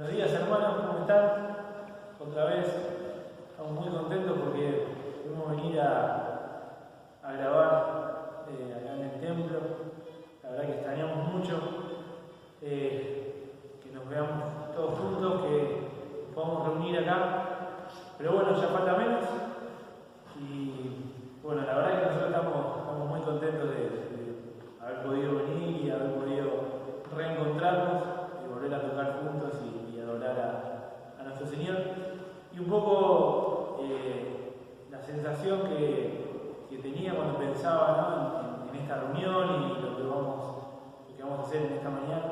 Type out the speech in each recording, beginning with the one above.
Buenos días, hermanos, ¿cómo están? Otra vez estamos muy contentos porque pudimos venir a grabar acá en el templo. La verdad que extrañamos mucho que nos veamos todos juntos, que nos podamos reunir acá. Pero bueno, ya falta menos. Y bueno, la verdad que nosotros estamos muy contentos de haber podido venir y haber podido reencontrarnos y volver a tocar juntos y adorar a nuestro Señor. Y un poco la sensación que tenía cuando pensaba, ¿no? en esta reunión y lo que vamos a hacer en esta mañana.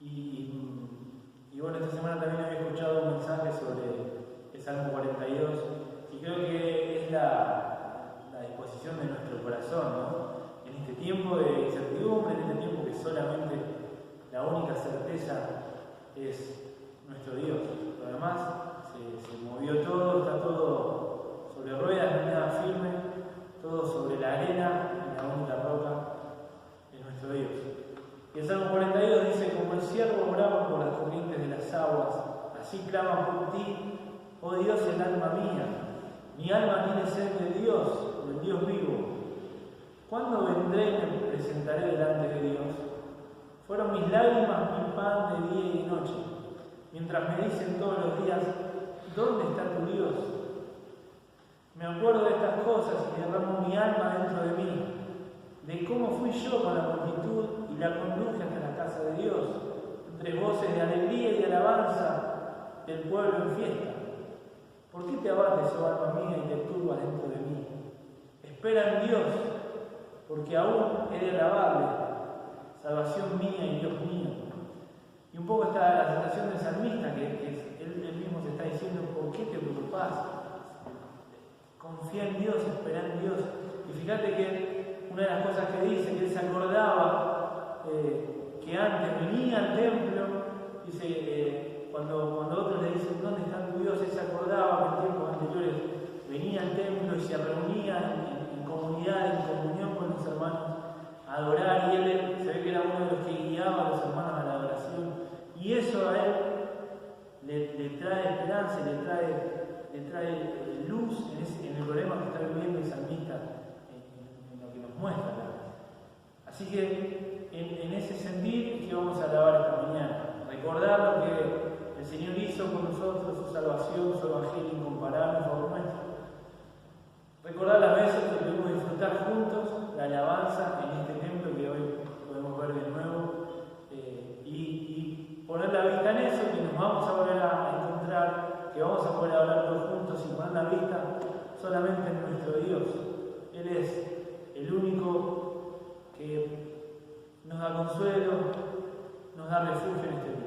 Y bueno, esta semana también había escuchado un mensaje sobre el Salmo 42 y creo que es la disposición de nuestro corazón, ¿no? En este tiempo de incertidumbre, en este tiempo que solamente la única certeza es nuestro Dios. Lo demás se movió todo, está todo sobre ruedas, no hay nada firme, todo sobre la arena y la única roca es nuestro Dios. Y el Salmo 42 dice: como el ciervo brama por las corrientes de las aguas, así clama por ti, oh Dios, el alma mía. Mi alma tiene sed de Dios, del Dios vivo. ¿Cuándo vendré y me presentaré delante de Dios? Fueron mis lágrimas mi pan de día y de noche, mientras me dicen todos los días: ¿dónde está tu Dios? Me acuerdo de estas cosas y derramo mi alma dentro de mí, de cómo fui yo con la multitud y la conduje hasta la casa de Dios, entre voces de alegría y de alabanza del pueblo en fiesta. ¿Por qué te abates, oh alma mía, y te turbas dentro de mí? Espera en Dios, porque aún he de alabarle, salvación mía y Dios mío. Y un poco está la sensación del salmista, que él mismo se está diciendo: ¿por qué te preocupás? Confía en Dios, espera en Dios. Y fíjate que una de las cosas que dice, que él se acordaba que antes venía al templo, dice, cuando otros le dicen: ¿dónde está tu Dios?, él se acordaba que en tiempos anteriores venía al templo y se reunía en comunidad, en comunión con los hermanos a adorar, y él se ve que era uno de los que guiaba a los hermanos a la adoración, y eso a él le trae esperanza, le trae luz en el problema que está viviendo el salmista, en lo que nos muestra. Así que en ese sentido es que vamos a alabar esta mañana, recordar lo que el Señor hizo con nosotros, su salvación, su evangelio incomparable en favor nuestro. Recordar las veces que pudimos disfrutar juntos la alabanza en este templo que hoy podemos ver de nuevo, y poner la vista en eso, que nos vamos a volver a encontrar, que vamos a poder hablar todos juntos y poner la vista solamente en nuestro Dios. Él es el único que nos da consuelo, nos da refugio en este tiempo.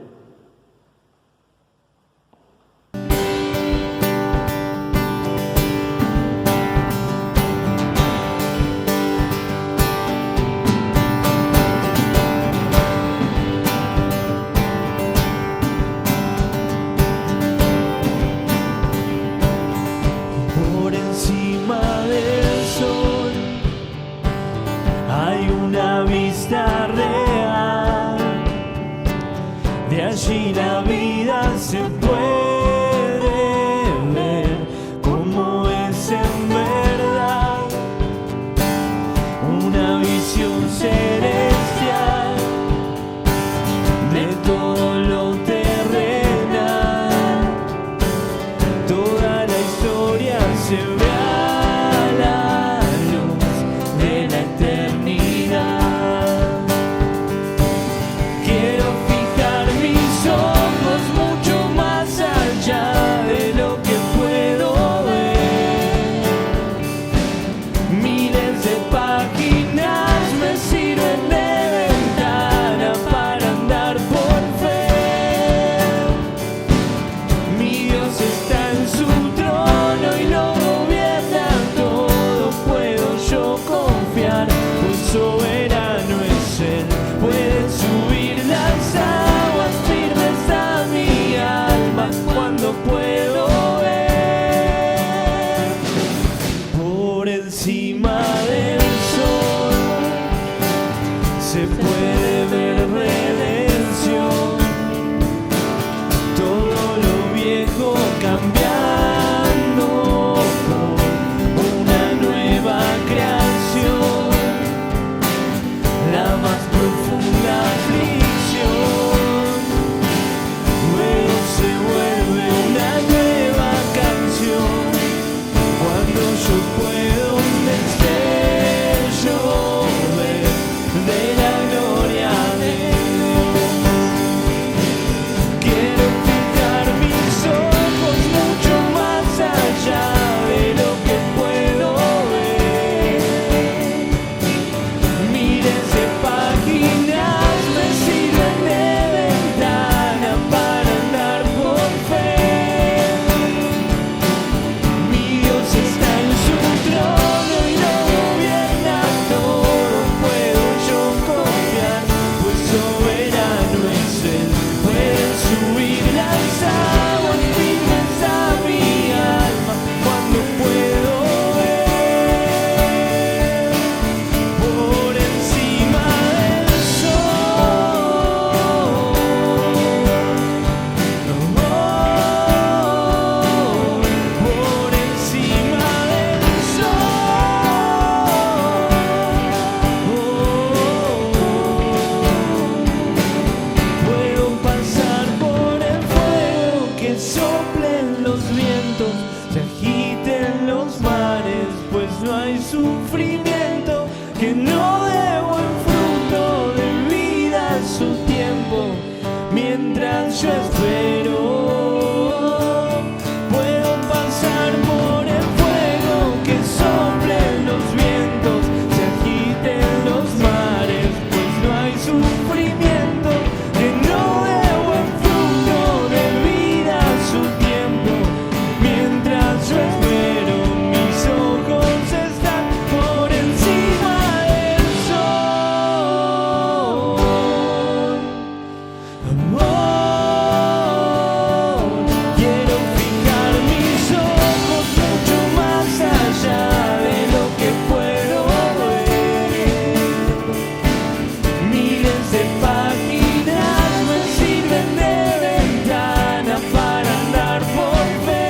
Allí la vida se puede ver como es en verdad, una visión celestial de todo lo terrenal. Toda la historia se ve a la luz de la eternidad. Ojos mucho más allá de lo que puedo ver. Miles de páginas me sirven de ventana para andar por fe. Mi Dios está en su trono y lo gobierna todo. Puedo yo confiar, pues soberano es Él. Pueden subir las aguas firmes a mi alma cuando puedo ver por encima del sol. Se puede ver redención su tiempo mientras yo espero. Puedo pasar por el fuego, que soplen los vientos, se agiten los mares, pues no hay sufrimiento que no dé buen fruto de vida a su tiempo mientras yo espero. Mis ojos están por encima del sol. Amor, quiero fijar mis ojos mucho más allá de lo que puedo ver. Miles de páginas me sirven de ventana para andar por fe.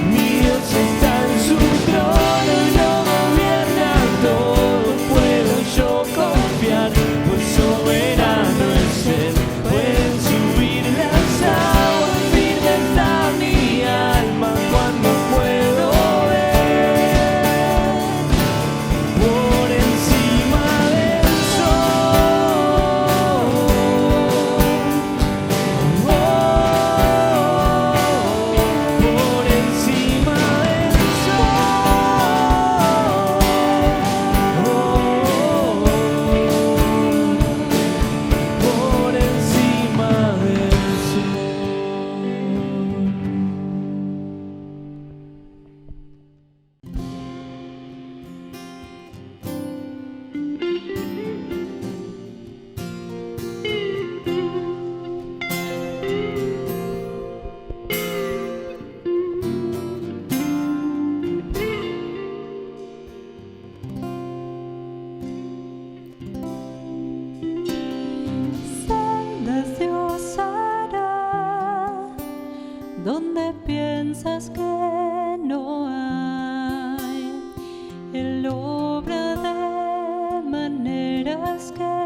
Mi Dios está en su trono y lo gobierna todo. Puedo yo confiar, pues soberano es Él. Pueden subir las aguas, firme está mi alma cuando puedo ver por encima del sol. Por encima del sol. Por encima del sol. Sendas Dios hará donde piensas que no hay. Él obra de maneras que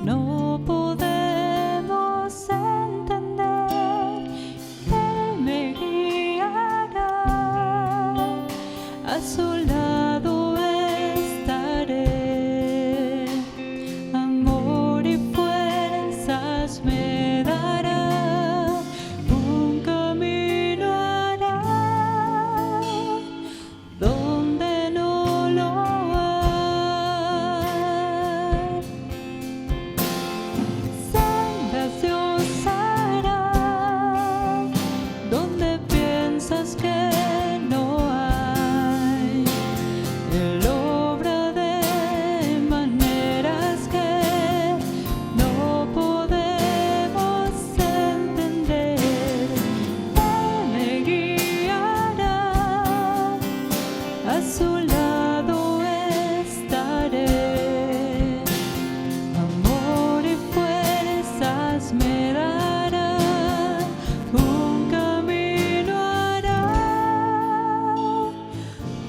no podemos entender. Él me guiará, a su lado estaré. Amor y fuerzas me dará, un camino hará donde no lo hay. Sendas Dios hará donde piensas que no hay. Él obra de maneras que no podemos entender. Él me guiará, a su lado estaré. Amor y fuerzas me dará, un camino hará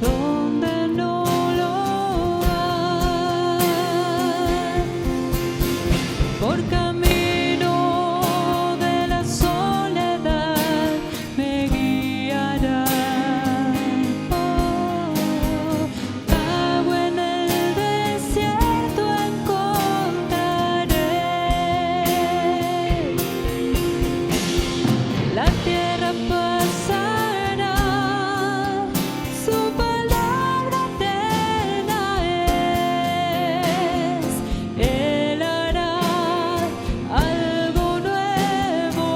donde no lo hay. Por camino de la soledad me guiará. Agua en el desierto encontraré. La tierra pasará, su palabra eterna es. Él hará algo nuevo.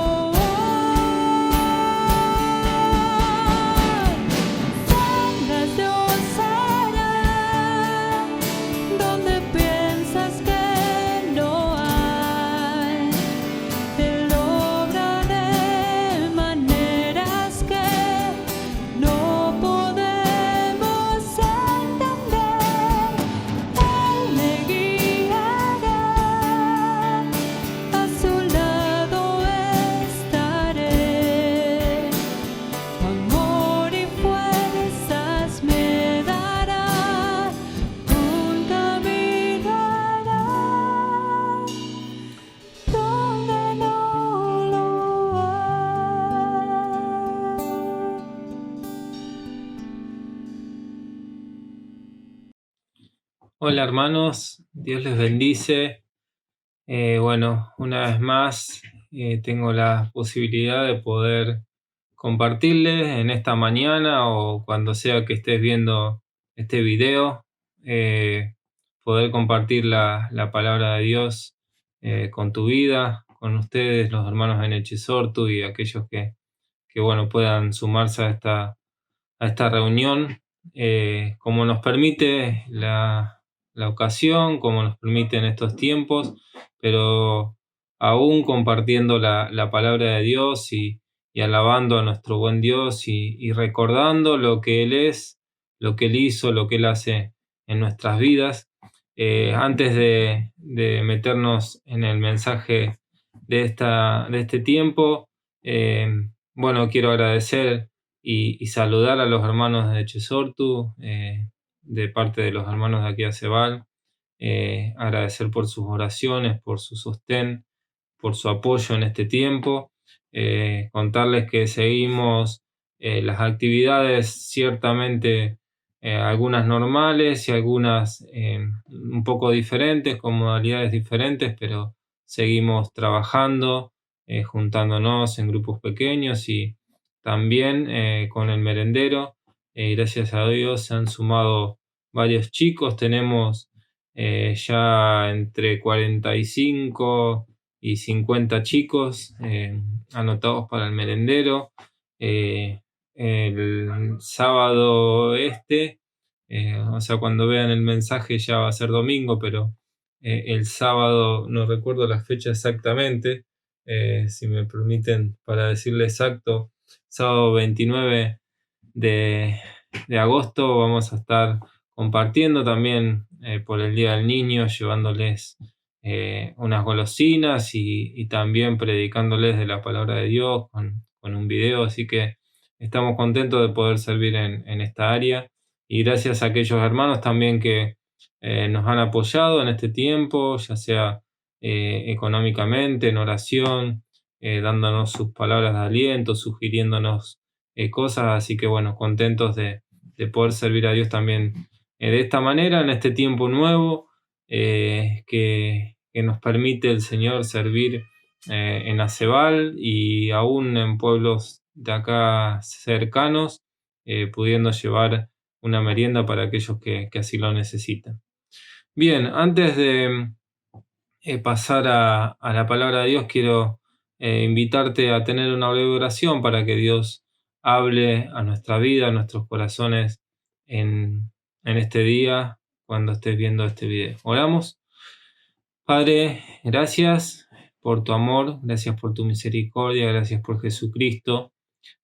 Sendas Dios hará donde piensas que no hay. Él obra de maneras que no podemos entender. Él me guiará, a su lado estaré. Amor y fuerzas me dará, un camino hará donde no lo hay. Hola hermanos, Dios les bendice. Bueno, una vez más tengo la posibilidad de poder compartirles en esta mañana o cuando sea que estés viendo este video, poder compartir la palabra de Dios con tu vida, con ustedes, los hermanos en Echesortu y aquellos que bueno, puedan sumarse a esta reunión, como nos permite la ocasión, como nos permiten estos tiempos, pero aún compartiendo la palabra de Dios y alabando a nuestro buen Dios y recordando lo que Él es, lo que Él hizo, lo que Él hace en nuestras vidas. Antes de meternos en el mensaje de este tiempo, bueno, quiero agradecer y saludar a los hermanos de Chesortu, de parte de los hermanos de aquí a Cebal, agradecer por sus oraciones, por su sostén, por su apoyo en este tiempo, contarles que seguimos las actividades ciertamente, algunas normales y algunas un poco diferentes, con modalidades diferentes, pero seguimos trabajando, juntándonos en grupos pequeños y también con el merendero. Gracias a Dios se han sumado varios chicos. Tenemos ya entre 45 y 50 chicos anotados para el merendero. El sábado o sea, cuando vean el mensaje ya va a ser domingo, pero el sábado, no recuerdo la fecha exactamente, si me permiten para decirle exacto, sábado 29 de agosto vamos a estar compartiendo también por el Día del Niño, llevándoles unas golosinas y también predicándoles de la palabra de Dios con un video, así que estamos contentos de poder servir en esta área y gracias a aquellos hermanos también que nos han apoyado en este tiempo, ya sea económicamente, en oración, dándonos sus palabras de aliento, sugiriéndonos cosas, así que bueno, contentos de poder servir a Dios también de esta manera, en este tiempo nuevo que nos permite el Señor servir en Acebal y aún en pueblos de acá cercanos, pudiendo llevar una merienda para aquellos que así lo necesitan. Bien, antes de pasar a la palabra de Dios, quiero invitarte a tener una breve oración para que Dios hable a nuestra vida, a nuestros corazones en este día, cuando estés viendo este video. Oramos. Padre, gracias por tu amor, gracias por tu misericordia, gracias por Jesucristo,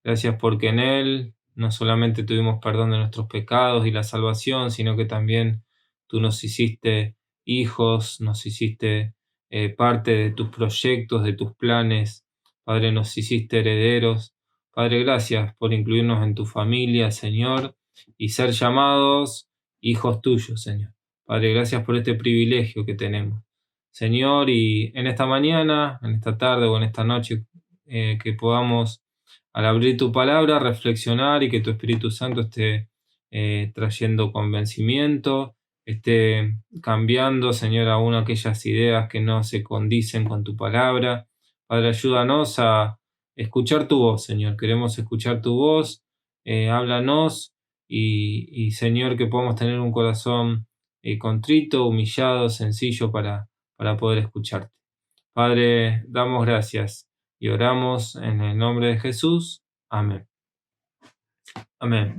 gracias porque en Él no solamente tuvimos perdón de nuestros pecados y la salvación, sino que también tú nos hiciste hijos, nos hiciste parte de tus proyectos, de tus planes. Padre, nos hiciste herederos. Padre, gracias por incluirnos en tu familia, Señor, y ser llamados hijos tuyos, Señor. Padre, gracias por este privilegio que tenemos, Señor, y en esta mañana, en esta tarde o en esta noche, que podamos, al abrir tu palabra, reflexionar y que tu Espíritu Santo esté trayendo convencimiento, esté cambiando, Señor, aún aquellas ideas que no se condicen con tu palabra. Padre, ayúdanos a escuchar tu voz, Señor. Queremos escuchar tu voz. Háblanos y, Señor, que podamos tener un corazón contrito, humillado, sencillo para poder escucharte. Padre, damos gracias y oramos en el nombre de Jesús. Amén. Amén.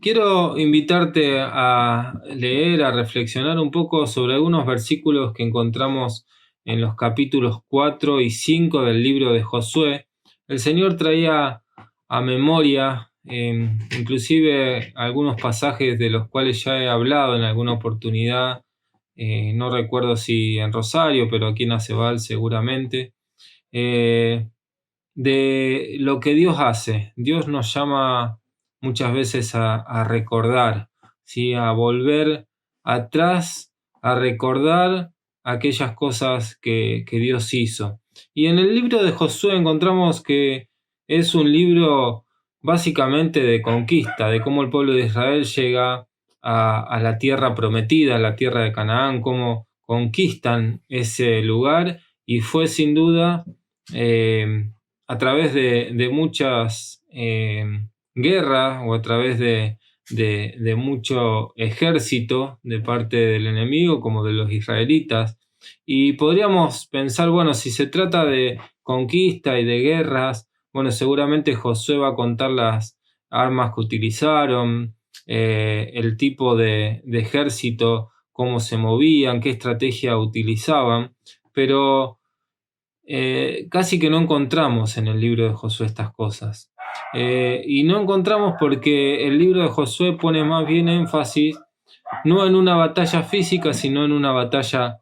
Quiero invitarte a leer, a reflexionar un poco sobre algunos versículos que encontramos en los capítulos 4 y 5 del libro de Josué. El Señor traía a memoria inclusive algunos pasajes de los cuales ya he hablado en alguna oportunidad. No recuerdo si en Rosario, pero aquí en Acebal seguramente, de lo que Dios hace. Dios nos llama muchas veces a recordar, ¿sí? A volver atrás, a recordar aquellas cosas que Dios hizo. Y en el libro de Josué encontramos que es un libro básicamente de conquista, de cómo el pueblo de Israel llega a la tierra prometida, a la tierra de Canaán, cómo conquistan ese lugar y fue sin duda a través de muchas guerras o a través de mucho ejército de parte del enemigo como de los israelitas. Y podríamos pensar, bueno, si se trata de conquista y de guerras, bueno, seguramente Josué va a contar las armas que utilizaron, el tipo de ejército, cómo se movían, qué estrategia utilizaban, pero casi que no encontramos en el libro de Josué estas cosas. Y no encontramos porque el libro de Josué pone más bien énfasis no en una batalla física, sino en una batalla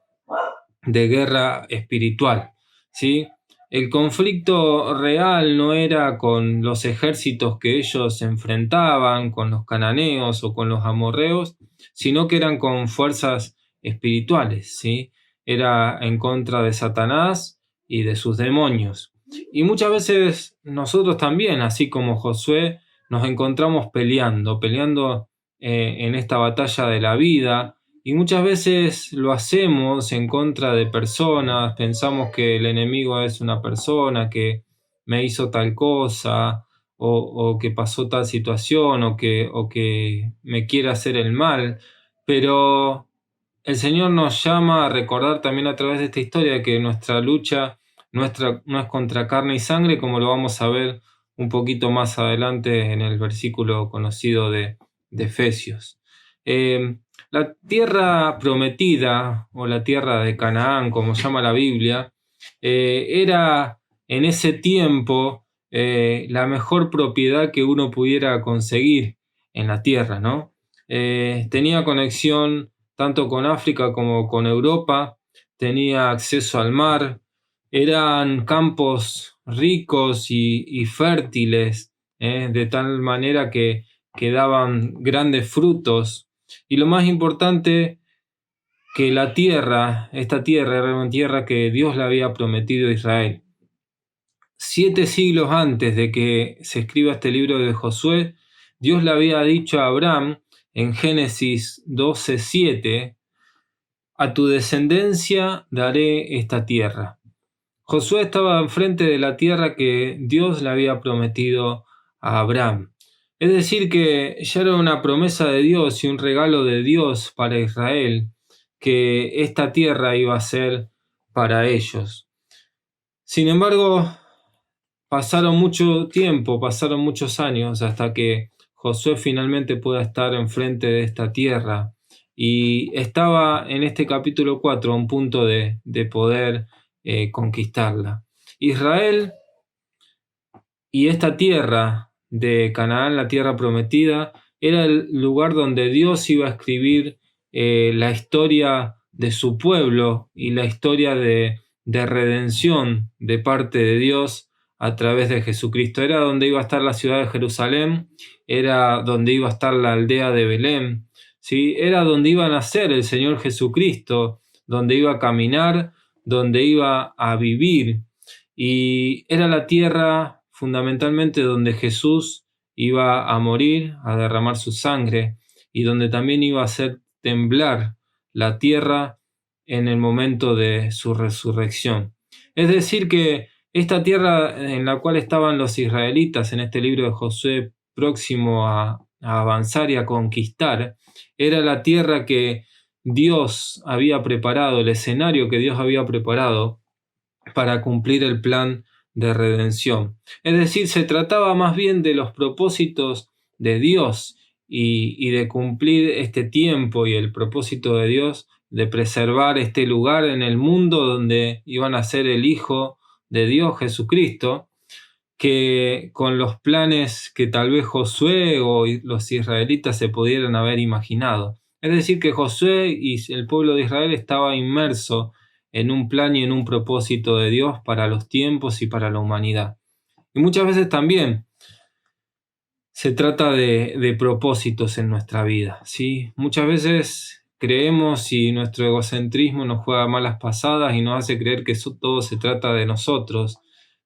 de guerra espiritual, ¿sí? El conflicto real no era con los ejércitos que ellos enfrentaban, con los cananeos o con los amorreos, sino que eran con fuerzas espirituales, ¿sí? Era en contra de Satanás y de sus demonios. Y muchas veces nosotros también, así como Josué, nos encontramos peleando en esta batalla de la vida, y muchas veces lo hacemos en contra de personas, pensamos que el enemigo es una persona que me hizo tal cosa, o que pasó tal situación, o que me quiere hacer el mal, pero el Señor nos llama a recordar también a través de esta historia que nuestra lucha no es contra carne y sangre, como lo vamos a ver un poquito más adelante en el versículo conocido de Efesios. La tierra prometida, o la tierra de Canaán, como llama la Biblia, era en ese tiempo la mejor propiedad que uno pudiera conseguir en la tierra, ¿no? Tenía conexión tanto con África como con Europa, tenía acceso al mar, eran campos ricos y fértiles, de tal manera que daban grandes frutos. Y lo más importante, que esta tierra era una tierra que Dios le había prometido a Israel. 7 siglos antes de que se escriba este libro de Josué, Dios le había dicho a Abraham en Génesis 12:7, a tu descendencia daré esta tierra. Josué estaba enfrente de la tierra que Dios le había prometido a Abraham. Es decir, que ya era una promesa de Dios y un regalo de Dios para Israel, que esta tierra iba a ser para ellos. Sin embargo, pasaron mucho tiempo, pasaron muchos años hasta que Josué finalmente pueda estar enfrente de esta tierra, y estaba en este capítulo 4 a un punto de poder conquistarla. Israel y esta tierra de Canaán, la tierra prometida, era el lugar donde Dios iba a escribir la historia de su pueblo y la historia de redención de parte de Dios a través de Jesucristo. Era donde iba a estar la ciudad de Jerusalén, era donde iba a estar la aldea de Belén, ¿sí? Era donde iba a nacer el Señor Jesucristo, donde iba a caminar, donde iba a vivir, y era la tierra fundamentalmente donde Jesús iba a morir, a derramar su sangre, y donde también iba a hacer temblar la tierra en el momento de su resurrección. Es decir, que esta tierra en la cual estaban los israelitas en este libro de Josué, próximo a avanzar y a conquistar, era la tierra que Dios había preparado, el escenario que Dios había preparado para cumplir el plan de redención. Es decir, se trataba más bien de los propósitos de Dios y de cumplir este tiempo y el propósito de Dios de preservar este lugar en el mundo donde iban a ser el Hijo de Dios, Jesucristo, que con los planes que tal vez Josué o los israelitas se pudieran haber imaginado. Es decir, que Josué y el pueblo de Israel estaba inmerso en un plan y en un propósito de Dios para los tiempos y para la humanidad. Y muchas veces también se trata de propósitos en nuestra vida, ¿sí? Muchas veces creemos y nuestro egocentrismo nos juega malas pasadas y nos hace creer que todo se trata de nosotros,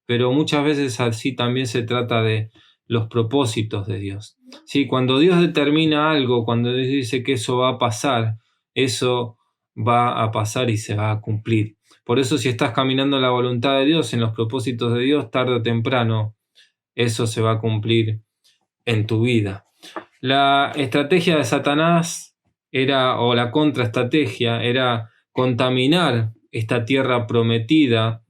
pero muchas veces así también se trata de los propósitos de Dios. ¿Sí? Cuando Dios determina algo, cuando Dios dice que eso va a pasar, eso va a pasar y se va a cumplir. Por eso, si estás caminando en la voluntad de Dios, en los propósitos de Dios, tarde o temprano, eso se va a cumplir en tu vida. La estrategia de Satanás o la contraestrategia, era contaminar esta tierra prometida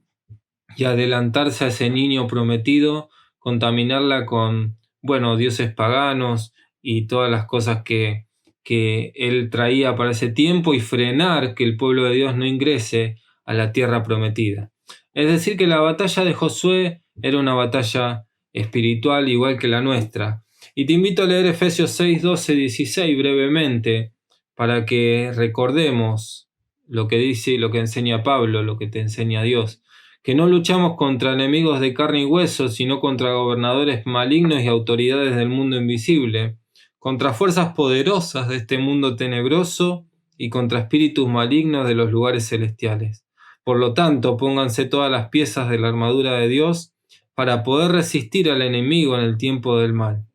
y adelantarse a ese niño prometido, contaminarla con, dioses paganos y todas las cosas que él traía para ese tiempo, y frenar que el pueblo de Dios no ingrese a la tierra prometida. Es decir, que la batalla de Josué era una batalla espiritual igual que la nuestra. Y te invito a leer Efesios 6, 12, 16 brevemente, para que recordemos lo que dice y lo que enseña Pablo, lo que te enseña Dios. Que no luchamos contra enemigos de carne y hueso, sino contra gobernadores malignos y autoridades del mundo invisible, contra fuerzas poderosas de este mundo tenebroso y contra espíritus malignos de los lugares celestiales. Por lo tanto, pónganse todas las piezas de la armadura de Dios para poder resistir al enemigo en el tiempo del mal.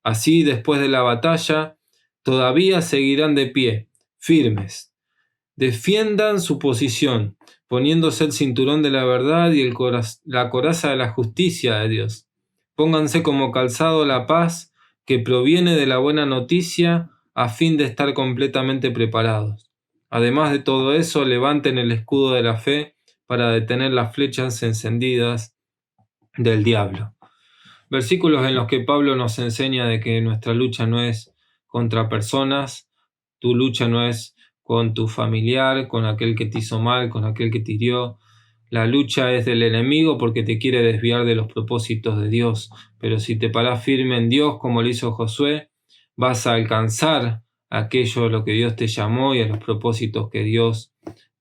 Así, después de la batalla, todavía seguirán de pie, firmes. Defiendan su posición, poniéndose el cinturón de la verdad y la coraza de la justicia de Dios. Pónganse como calzado la paz que proviene de la buena noticia, a fin de estar completamente preparados. Además de todo eso, levanten el escudo de la fe para detener las flechas encendidas del diablo. Versículos en los que Pablo nos enseña de que nuestra lucha no es contra personas, tu lucha no es con tu familiar, con aquel que te hizo mal, con aquel que te hirió. La lucha es del enemigo porque te quiere desviar de los propósitos de Dios. Pero si te parás firme en Dios, como lo hizo Josué, vas a alcanzar aquello a lo que Dios te llamó y a los propósitos que Dios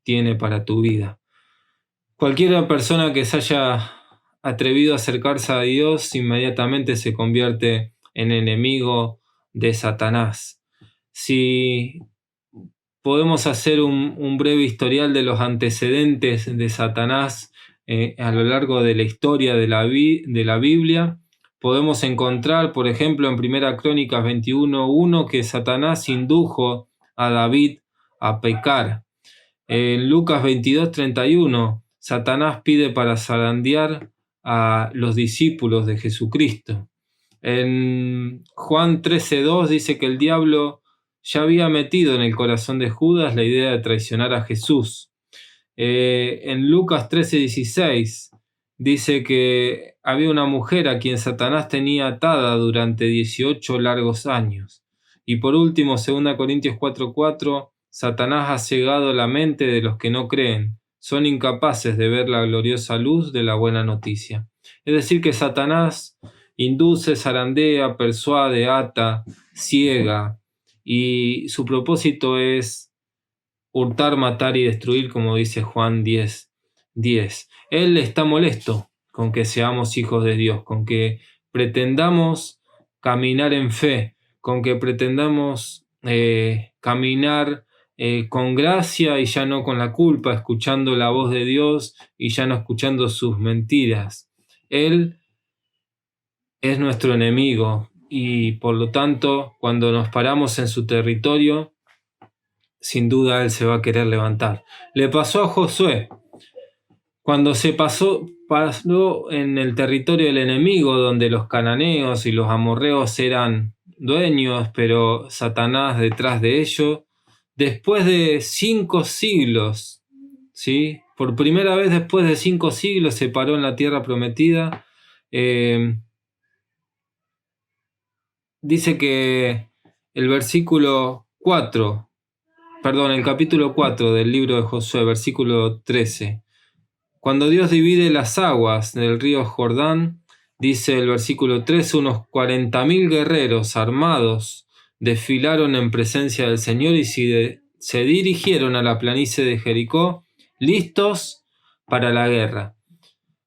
tiene para tu vida. Cualquier persona que se haya atrevido a acercarse a Dios inmediatamente se convierte en enemigo de Satanás. Si podemos hacer un breve historial de los antecedentes de Satanás a lo largo de la historia de la Biblia, podemos encontrar, por ejemplo, en 1 Crónicas 21:1, que Satanás indujo a David a pecar. En Lucas 22:31, Satanás pide para zarandear a los discípulos de Jesucristo. En Juan 13:2 dice que el diablo ya había metido en el corazón de Judas la idea de traicionar a Jesús. En Lucas 13:16 dice que había una mujer a quien Satanás tenía atada durante 18 largos años. Y por último, 2 Corintios 4:4, Satanás ha cegado la mente de los que no creen. Son incapaces de ver la gloriosa luz de la buena noticia. Es decir, que Satanás induce, zarandea, persuade, ata, ciega, y su propósito es hurtar, matar y destruir, como dice Juan 10:10. Él está molesto con que seamos hijos de Dios, con que pretendamos caminar en fe, con que pretendamos caminar con gracia y ya no con la culpa, escuchando la voz de Dios y ya no escuchando sus mentiras. Él es nuestro enemigo y por lo tanto, cuando nos paramos en su territorio, sin duda él se va a querer levantar. Le pasó a Josué. Cuando se pasó en el territorio del enemigo, donde los cananeos y los amorreos eran dueños, pero Satanás detrás de ellos, después de 5 siglos, ¿sí? Por primera vez después de 5 siglos se paró en la tierra prometida. Dice que el capítulo 4 del libro de Josué, versículo 13. Cuando Dios divide las aguas del río Jordán, dice el versículo 13, unos 40.000 guerreros armados desfilaron en presencia del Señor y se dirigieron a la planicie de Jericó, listos para la guerra.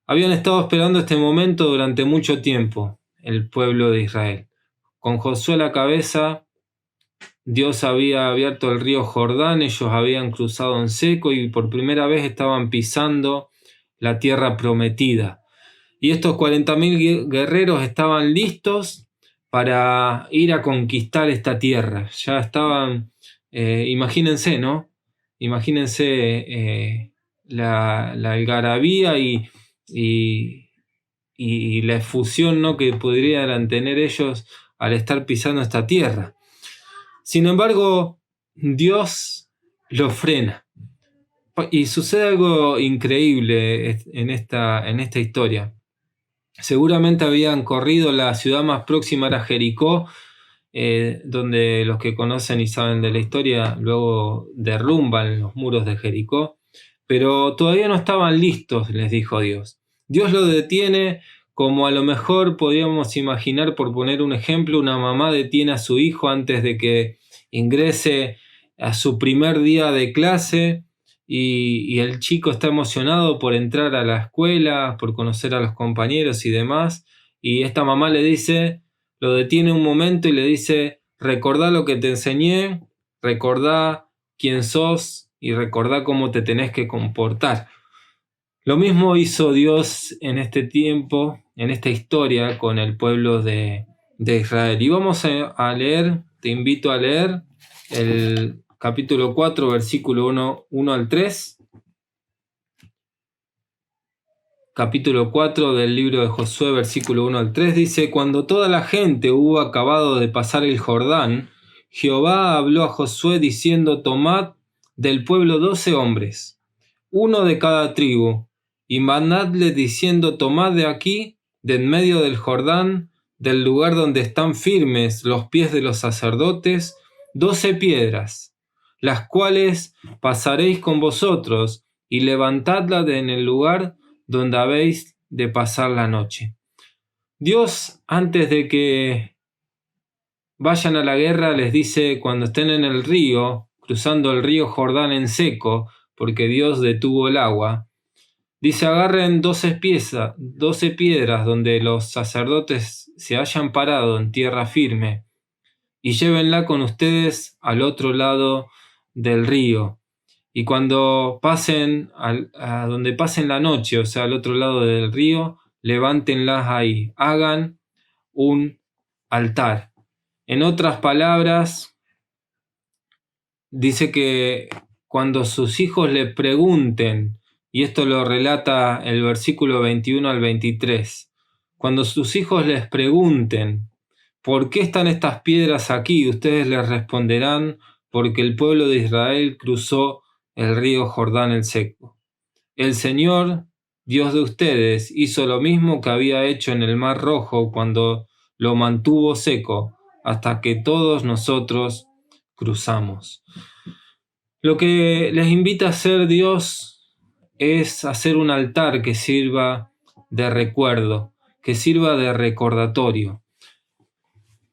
Habían estado esperando este momento durante mucho tiempo, el pueblo de Israel. Con Josué a la cabeza, Dios había abierto el río Jordán, ellos habían cruzado en seco y por primera vez estaban pisando la tierra prometida. Y estos 40.000 guerreros estaban listos para ir a conquistar esta tierra. Ya estaban, imagínense, ¿no? imagínense la algarabía y la efusión, ¿no?, que podrían tener ellos al estar pisando esta tierra. Sin embargo, Dios lo frena. Y sucede algo increíble en esta historia. Seguramente habían corrido, la ciudad más próxima era Jericó, donde los que conocen y saben de la historia luego derrumban los muros de Jericó, pero todavía no estaban listos, les dijo Dios. Dios lo detiene, como a lo mejor podríamos imaginar, por poner un ejemplo, una mamá detiene a su hijo antes de que ingrese a su primer día de clase, y el chico está emocionado por entrar a la escuela, por conocer a los compañeros y demás, y esta mamá le dice, lo detiene un momento y le dice: recordá lo que te enseñé, recordá quién sos y recordá cómo te tenés que comportar. Lo mismo hizo Dios en este tiempo, en esta historia, con el pueblo de Israel. Y vamos a leer, te invito a leer el capítulo 4, versículo 1 al 3. Capítulo 4 del libro de Josué, versículo 1 al 3, dice: Cuando toda la gente hubo acabado de pasar el Jordán, Jehová habló a Josué diciendo: Tomad del pueblo 12 hombres, uno de cada tribu, y mandadle diciendo: Tomad de aquí, de en medio del Jordán, del lugar donde están firmes los pies de los sacerdotes, 12 piedras, las cuales pasaréis con vosotros, y levantadlas en el lugar donde habéis de pasar la noche. Dios, antes de que vayan a la guerra, les dice, cuando estén en el río, cruzando el río Jordán en seco, porque Dios detuvo el agua, dice: agarren 12 piedras donde los sacerdotes se hayan parado en tierra firme, y llévenla con ustedes al otro lado del río. Y cuando pasen a donde pasen la noche, o sea, al otro lado del río, levántenlas ahí, hagan un altar. En otras palabras, dice que cuando sus hijos le pregunten, y esto lo relata el versículo 21 al 23, cuando sus hijos les pregunten, ¿por qué están estas piedras aquí?, ustedes les responderán: porque el pueblo de Israel cruzó el río Jordán el seco. El Señor, Dios de ustedes, hizo lo mismo que había hecho en el Mar Rojo cuando lo mantuvo seco, hasta que todos nosotros cruzamos. Lo que les invita a hacer Dios es hacer un altar que sirva de recuerdo, que sirva de recordatorio.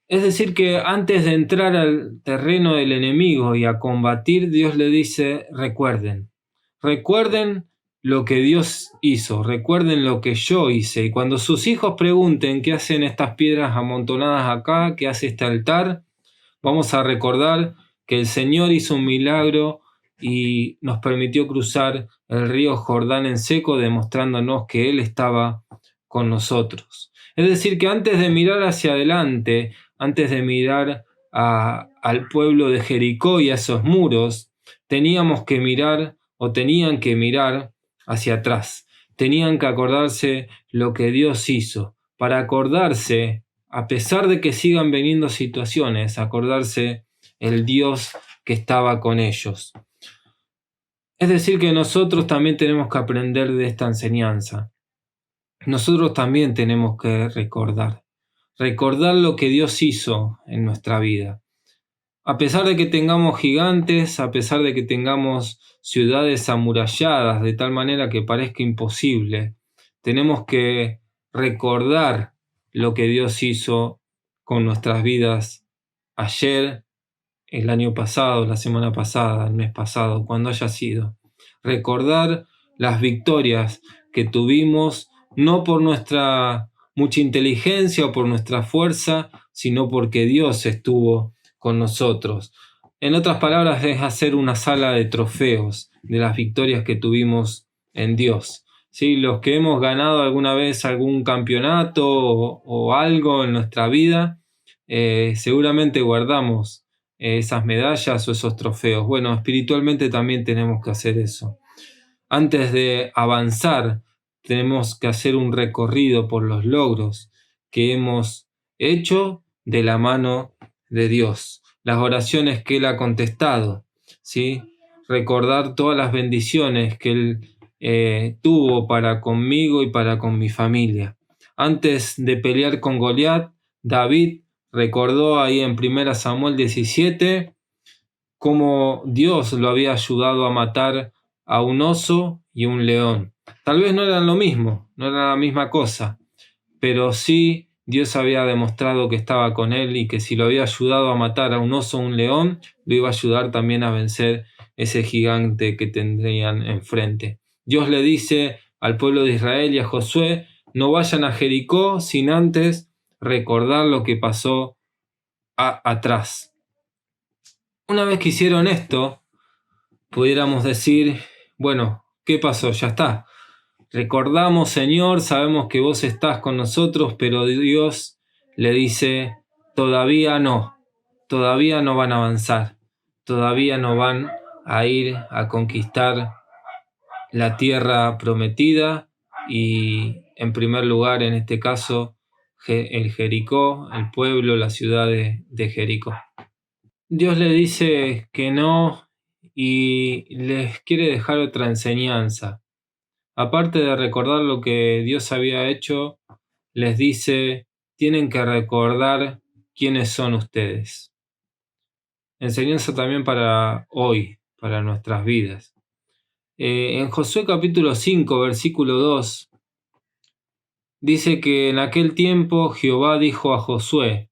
Es decir, que antes de entrar al terreno del enemigo y a combatir, Dios le dice: recuerden lo que Dios hizo, recuerden lo que yo hice. Y cuando sus hijos pregunten qué hacen estas piedras amontonadas acá, qué hace este altar, vamos a recordar que el Señor hizo un milagro y nos permitió cruzar el río Jordán en seco, demostrándonos que Él estaba con nosotros. Es decir, que antes de mirar hacia adelante, antes de mirar al pueblo de Jericó y a esos muros, tenían que mirar hacia atrás. Tenían que acordarse lo que Dios hizo, para acordarse, a pesar de que sigan viniendo situaciones, acordarse el Dios que estaba con ellos. Es decir, que nosotros también tenemos que aprender de esta enseñanza. Nosotros también tenemos que recordar lo que Dios hizo en nuestra vida. A pesar de que tengamos gigantes, a pesar de que tengamos ciudades amuralladas de tal manera que parezca imposible, tenemos que recordar lo que Dios hizo con nuestras vidas ayer, el año pasado, la semana pasada, el mes pasado, cuando haya sido. Recordar las victorias que tuvimos, no por nuestra mucha inteligencia o por nuestra fuerza, sino porque Dios estuvo con nosotros. En otras palabras, es hacer una sala de trofeos de las victorias que tuvimos en Dios. ¿Sí? Los que hemos ganado alguna vez algún campeonato o algo en nuestra vida, seguramente guardamos esas medallas o esos trofeos. Bueno, espiritualmente también tenemos que hacer eso. Antes de avanzar, tenemos que hacer un recorrido por los logros que hemos hecho de la mano de Dios, las oraciones que Él ha contestado, ¿sí? Recordar todas las bendiciones que Él tuvo para conmigo y para con mi familia. Antes de pelear con Goliat, David recordó ahí en 1 Samuel 17 cómo Dios lo había ayudado a matar a un oso y un león. Tal vez no eran lo mismo, no era la misma cosa, pero sí Dios había demostrado que estaba con él y que si lo había ayudado a matar a un oso o un león, lo iba a ayudar también a vencer ese gigante que tendrían enfrente. Dios le dice al pueblo de Israel y a Josué, no vayan a Jericó sin antes recordar lo que pasó atrás. Una vez que hicieron esto, pudiéramos decir, bueno, ¿qué pasó? Ya está. Recordamos, Señor, sabemos que vos estás con nosotros, pero Dios le dice, todavía no van a avanzar, todavía no van a ir a conquistar la tierra prometida y en primer lugar, en este caso, el Jericó, el pueblo, la ciudad de Jericó. Dios le dice que no y les quiere dejar otra enseñanza. Aparte de recordar lo que Dios había hecho, les dice, tienen que recordar quiénes son ustedes. Enseñanza también para hoy, para nuestras vidas. En Josué capítulo 5, versículo 2, dice que en aquel tiempo Jehová dijo a Josué,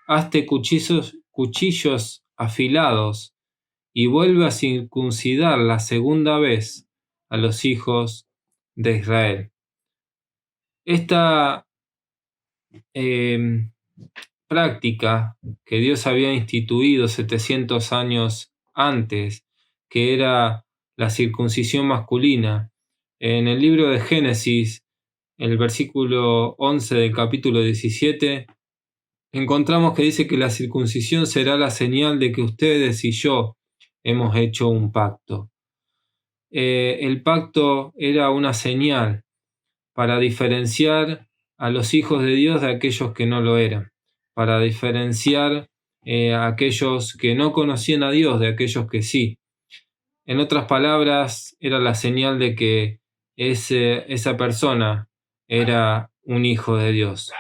hazte cuchillos afilados y vuelve a circuncidar la segunda vez a los hijos de Israel. Esta práctica que Dios había instituido 700 años antes, que era la circuncisión masculina, en el libro de Génesis, el versículo 11 del capítulo 17, encontramos que dice que la circuncisión será la señal de que ustedes y yo hemos hecho un pacto. El pacto era una señal para diferenciar a los hijos de Dios de aquellos que no lo eran, para diferenciar a aquellos que no conocían a Dios de aquellos que sí. En otras palabras, era la señal de que esa persona era un hijo de Dios.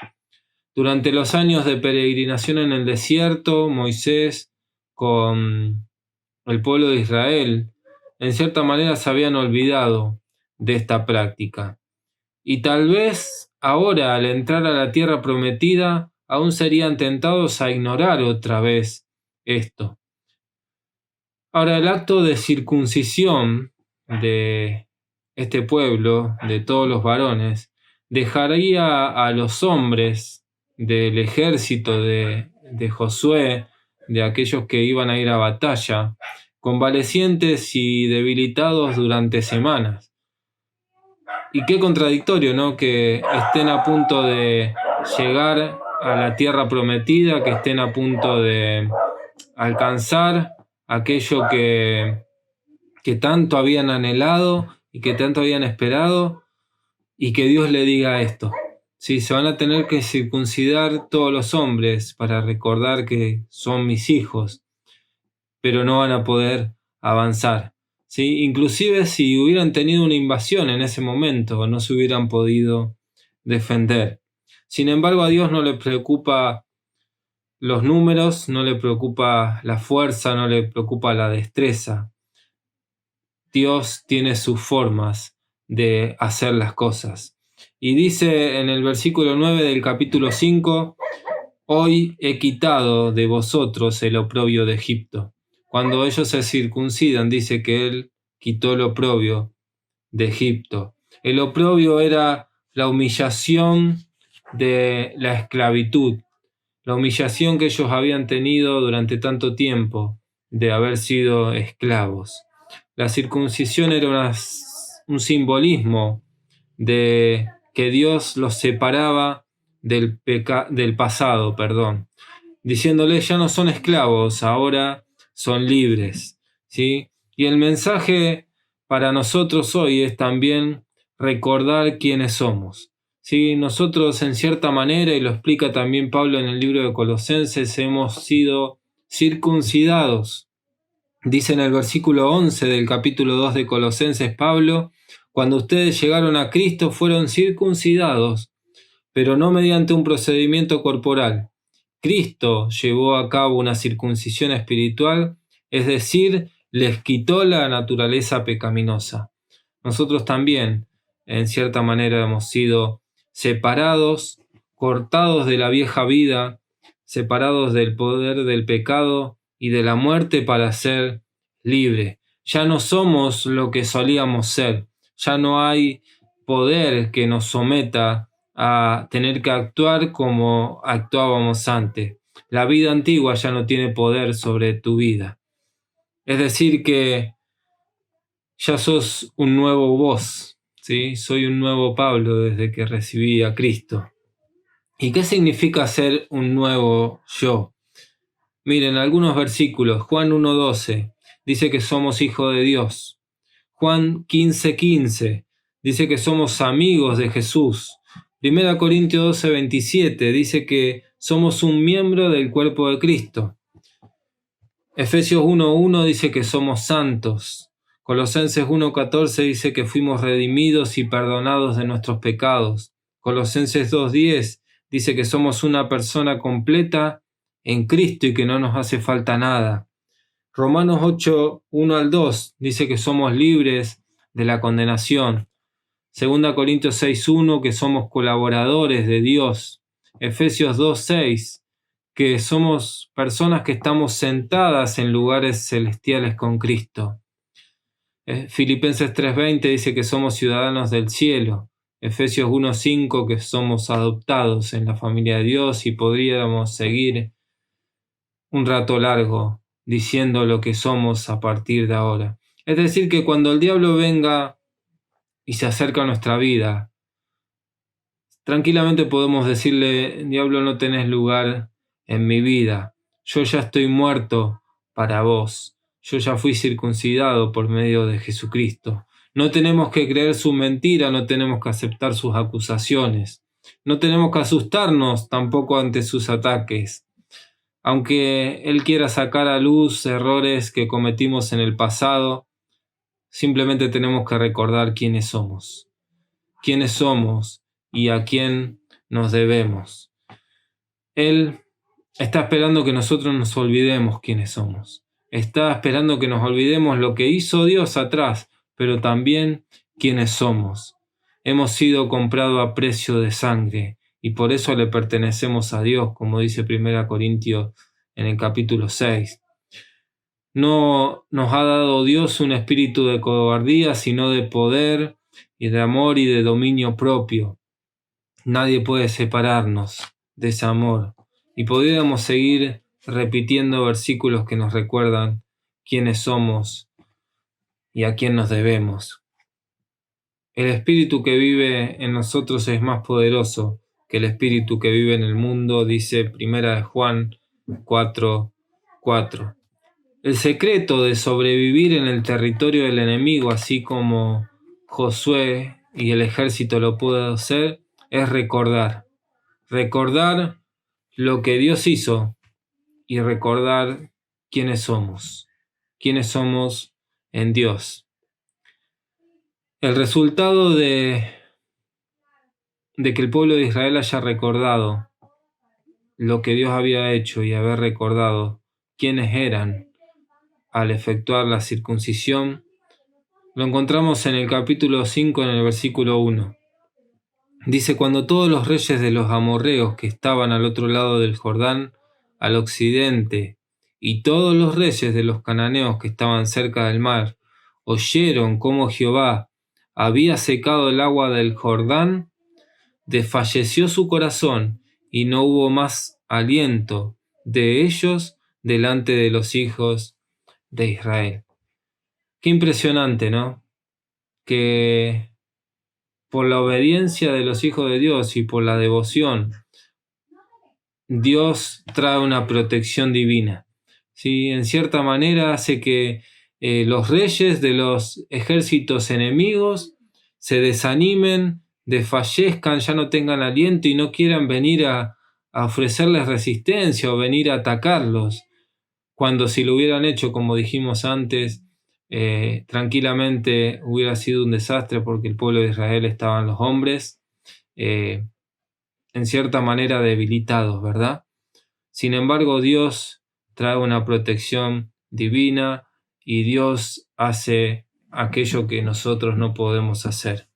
Durante los años de peregrinación en el desierto, Moisés con el pueblo de Israel, en cierta manera se habían olvidado de esta práctica. Y tal vez ahora, al entrar a la tierra prometida, aún serían tentados a ignorar otra vez esto. Ahora, el acto de circuncisión de este pueblo, de todos los varones, dejaría a los hombres del ejército de Josué, de aquellos que iban a ir a batalla, convalecientes y debilitados durante semanas. Y qué contradictorio, ¿no? Que estén a punto de llegar a la tierra prometida, que estén a punto de alcanzar aquello que tanto habían anhelado y que tanto habían esperado, y que Dios le diga esto. Sí, se van a tener que circuncidar todos los hombres para recordar que son mis hijos, pero no van a poder avanzar. ¿Sí? Inclusive si hubieran tenido una invasión en ese momento, no se hubieran podido defender. Sin embargo, a Dios no le preocupa los números, no le preocupa la fuerza, no le preocupa la destreza. Dios tiene sus formas de hacer las cosas. Y dice en el versículo 9 del capítulo 5, hoy he quitado de vosotros el oprobio de Egipto. Cuando ellos se circuncidan, dice que Él quitó el oprobio de Egipto. El oprobio era la humillación de la esclavitud, la humillación que ellos habían tenido durante tanto tiempo de haber sido esclavos. La circuncisión era un simbolismo de que Dios los separaba del pasado, diciéndoles ya no son esclavos, ahora son libres, ¿sí? Y el mensaje para nosotros hoy es también recordar quiénes somos, ¿sí? Nosotros en cierta manera, y lo explica también Pablo en el libro de Colosenses, hemos sido circuncidados. Dice en el versículo 11 del capítulo 2 de Colosenses Pablo: cuando ustedes llegaron a Cristo fueron circuncidados, pero no mediante un procedimiento corporal. Cristo llevó a cabo una circuncisión espiritual, es decir, les quitó la naturaleza pecaminosa. Nosotros también, en cierta manera, hemos sido separados, cortados de la vieja vida, separados del poder del pecado y de la muerte para ser libre. Ya no somos lo que solíamos ser, ya no hay poder que nos someta a tener que actuar como actuábamos antes. La vida antigua ya no tiene poder sobre tu vida. Es decir que ya sos un nuevo vos, ¿sí? Soy un nuevo Pablo desde que recibí a Cristo. ¿Y qué significa ser un nuevo yo? Miren, algunos versículos. Juan 1:12 dice que somos hijos de Dios. Juan 15:15 dice que somos amigos de Jesús. 1 Corintios 12:27 dice que somos un miembro del cuerpo de Cristo. Efesios 1:1 dice que somos santos. Colosenses 1:14 dice que fuimos redimidos y perdonados de nuestros pecados. Colosenses 2:10 dice que somos una persona completa en Cristo y que no nos hace falta nada. Romanos 8:1-2 dice que somos libres de la condenación. 2 Corintios 6:1 que somos colaboradores de Dios. Efesios 2:6 que somos personas que estamos sentadas en lugares celestiales con Cristo. Filipenses 3:20 dice que somos ciudadanos del cielo. Efesios 1:5 que somos adoptados en la familia de Dios, y podríamos seguir un rato largo diciendo lo que somos a partir de ahora. Es decir, que cuando el diablo venga y se acerca a nuestra vida, tranquilamente podemos decirle: diablo, no tenés lugar en mi vida. Yo ya estoy muerto para vos. Yo ya fui circuncidado por medio de Jesucristo. No tenemos que creer su mentira, no tenemos que aceptar sus acusaciones. No tenemos que asustarnos tampoco ante sus ataques. Aunque Él quiera sacar a luz errores que cometimos en el pasado, simplemente tenemos que recordar quiénes somos y a quién nos debemos. Él está esperando que nosotros nos olvidemos quiénes somos. Está esperando que nos olvidemos lo que hizo Dios atrás, pero también quiénes somos. Hemos sido comprados a precio de sangre y por eso le pertenecemos a Dios, como dice 1 Corintios en el capítulo 6. No nos ha dado Dios un espíritu de cobardía, sino de poder y de amor y de dominio propio. Nadie puede separarnos de ese amor. Y podríamos seguir repitiendo versículos que nos recuerdan quiénes somos y a quién nos debemos. El espíritu que vive en nosotros es más poderoso que el espíritu que vive en el mundo, dice 1 Juan 4:4. El secreto de sobrevivir en el territorio del enemigo, así como Josué y el ejército lo pudo hacer, es recordar lo que Dios hizo y recordar quiénes somos en Dios. El resultado de que el pueblo de Israel haya recordado lo que Dios había hecho y haber recordado quiénes eran al efectuar la circuncisión, lo encontramos en el capítulo 5, en el versículo 1. Dice: cuando todos los reyes de los amorreos que estaban al otro lado del Jordán, al occidente, y todos los reyes de los cananeos que estaban cerca del mar, oyeron cómo Jehová había secado el agua del Jordán, desfalleció su corazón y no hubo más aliento de ellos delante de los hijos de Israel. Qué impresionante, ¿no? Que por la obediencia de los hijos de Dios y por la devoción Dios trae una protección divina. ¿Sí? En cierta manera hace que los reyes de los ejércitos enemigos se desanimen, desfallezcan, ya no tengan aliento y no quieran venir a ofrecerles resistencia o venir a atacarlos, cuando si lo hubieran hecho, como dijimos antes, tranquilamente hubiera sido un desastre, porque el pueblo de Israel estaban los hombres en cierta manera debilitados, ¿verdad? Sin embargo, Dios trae una protección divina y Dios hace aquello que nosotros no podemos hacer.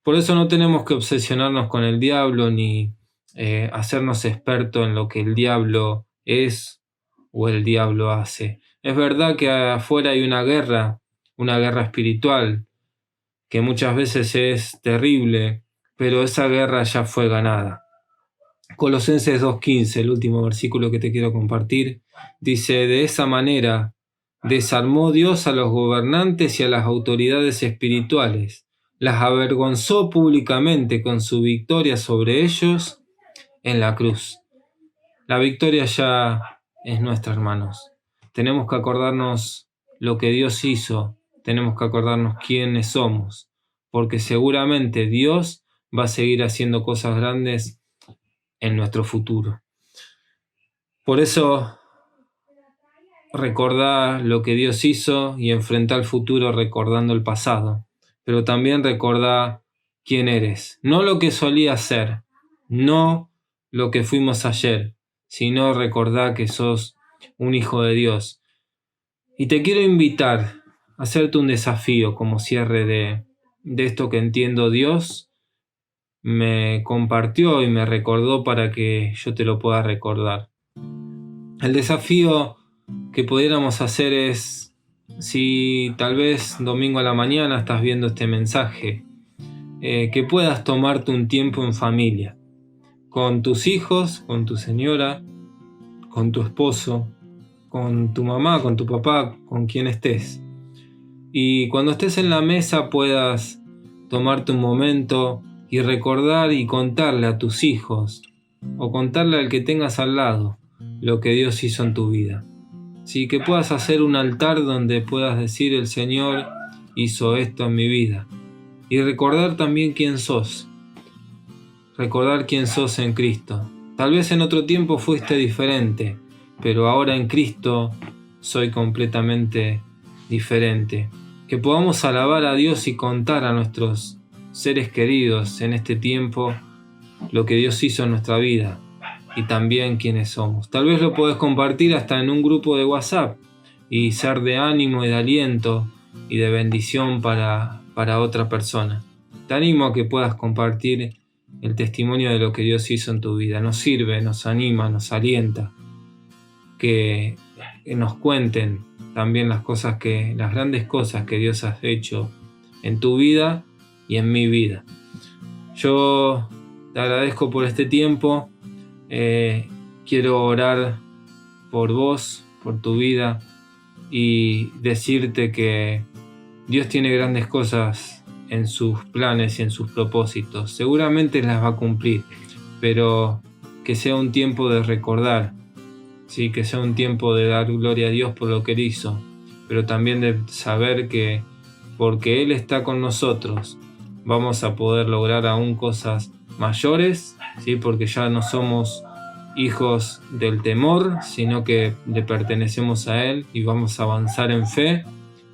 Por eso no tenemos que obsesionarnos con el diablo ni hacernos expertos en lo que el diablo es o el diablo hace. Es verdad que afuera hay una guerra espiritual, que muchas veces es terrible, pero esa guerra ya fue ganada. Colosenses 2:15, el último versículo que te quiero compartir, dice: de esa manera desarmó Dios a los gobernantes y a las autoridades espirituales, las avergonzó públicamente con su victoria sobre ellos en la cruz. La victoria ya es nuestra, hermanos. Tenemos que acordarnos lo que Dios hizo, tenemos que acordarnos quiénes somos, porque seguramente Dios va a seguir haciendo cosas grandes en nuestro futuro. Por eso, recordá lo que Dios hizo y enfrentá el futuro recordando el pasado. Pero también recordá quién eres. No lo que solías ser, no lo que fuimos ayer, sino recordá que sos un hijo de Dios. Y te quiero invitar a hacerte un desafío como cierre de esto que entiendo Dios me compartió y me recordó para que yo te lo pueda recordar. El desafío que pudiéramos hacer es, si tal vez domingo a la mañana estás viendo este mensaje, que puedas tomarte un tiempo en familia, con tus hijos, con tu señora, con tu esposo, con tu mamá, con tu papá, con quien estés. Y cuando estés en la mesa puedas tomarte un momento y recordar y contarle a tus hijos o contarle al que tengas al lado lo que Dios hizo en tu vida. Sí, que puedas hacer un altar donde puedas decir: el Señor hizo esto en mi vida. Y recordar también quién sos. Recordar quién sos en Cristo. Tal vez en otro tiempo fuiste diferente, pero ahora en Cristo soy completamente diferente. Que podamos alabar a Dios y contar a nuestros seres queridos en este tiempo lo que Dios hizo en nuestra vida y también quiénes somos. Tal vez lo podés compartir hasta en un grupo de WhatsApp y ser de ánimo y de aliento y de bendición para otra persona. Te animo a que puedas compartir el testimonio de lo que Dios hizo en tu vida. Nos sirve, nos anima, nos alienta. Que nos cuenten también las grandes cosas que Dios ha hecho en tu vida y en mi vida. Yo te agradezco por este tiempo. Quiero orar por vos, por tu vida, y decirte que Dios tiene grandes cosas en sus planes y en sus propósitos. Seguramente las va a cumplir, pero que sea un tiempo de recordar, ¿sí? Que sea un tiempo de dar gloria a Dios por lo que Él hizo, pero también de saber que porque Él está con nosotros vamos a poder lograr aún cosas mayores, ¿sí? Porque ya no somos hijos del temor, sino que le pertenecemos a Él y vamos a avanzar en fe,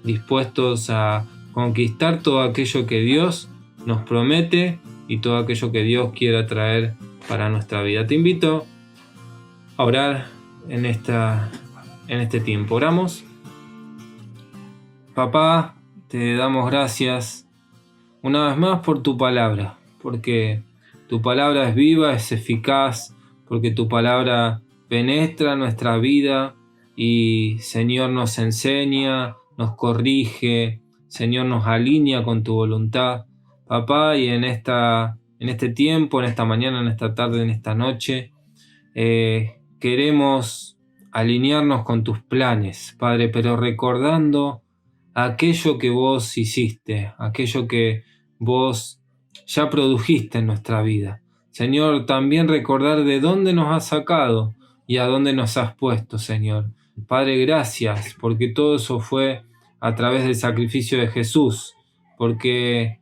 dispuestos a conquistar todo aquello que Dios nos promete y todo aquello que Dios quiera traer para nuestra vida. Te invito a orar en este tiempo. Oramos. Papá, te damos gracias una vez más por tu palabra, porque tu palabra es viva, es eficaz, porque tu palabra penetra nuestra vida y, Señor, nos enseña, nos corrige, Señor, nos alinea con tu voluntad. Papá, y en este tiempo, en esta mañana, en esta tarde, en esta noche, queremos alinearnos con tus planes, Padre, pero recordando aquello que vos hiciste, aquello que vos ya produjiste en nuestra vida. Señor, también recordar de dónde nos has sacado y a dónde nos has puesto, Señor. Padre, gracias, porque todo eso fue a través del sacrificio de Jesús, porque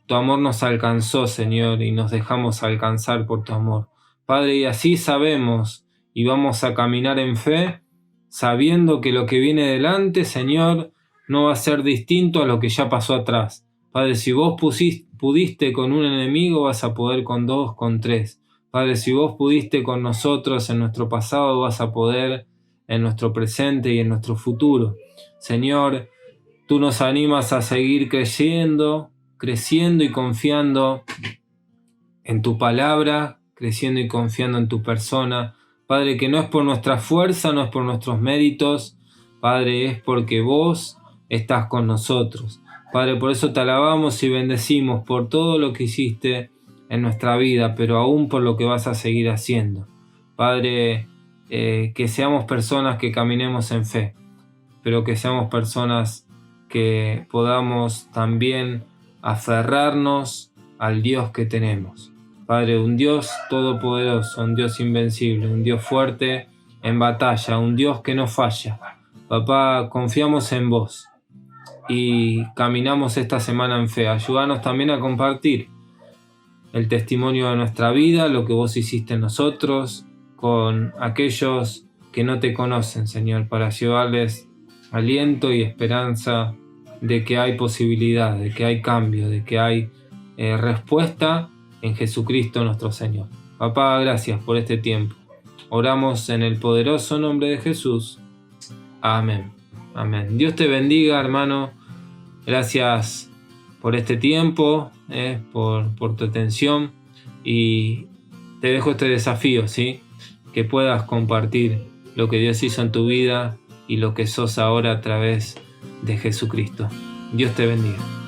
tu amor nos alcanzó, Señor, y nos dejamos alcanzar por tu amor. Padre, y así sabemos y vamos a caminar en fe, sabiendo que lo que viene delante, Señor, no va a ser distinto a lo que ya pasó atrás. Padre, si vos pudiste con un enemigo, vas a poder con dos, con tres. Padre, si vos pudiste con nosotros en nuestro pasado, vas a poder en nuestro presente y en nuestro futuro. Señor, tú nos animas a seguir creciendo y confiando en tu palabra, creciendo y confiando en tu persona. Padre, que no es por nuestra fuerza, no es por nuestros méritos, Padre, es porque vos estás con nosotros. Padre, por eso te alabamos y bendecimos por todo lo que hiciste en nuestra vida, pero aún por lo que vas a seguir haciendo. Padre, que seamos personas que caminemos en fe, pero que seamos personas que podamos también aferrarnos al Dios que tenemos. Padre, un Dios todopoderoso, un Dios invencible, un Dios fuerte en batalla, un Dios que no falla. Papá, confiamos en vos y caminamos esta semana en fe. Ayúdanos también a compartir el testimonio de nuestra vida, lo que vos hiciste en nosotros, con aquellos que no te conocen, Señor, para llevarles aliento y esperanza de que hay posibilidad, de que hay cambio, de que hay respuesta en Jesucristo nuestro Señor. Papá, gracias por este tiempo. Oramos en el poderoso nombre de Jesús. Amén. Amén. Dios te bendiga, hermano. Gracias por este tiempo, por tu atención, y te dejo este desafío, ¿sí? Que puedas compartir lo que Dios hizo en tu vida y lo que sos ahora a través de Jesucristo. Dios te bendiga.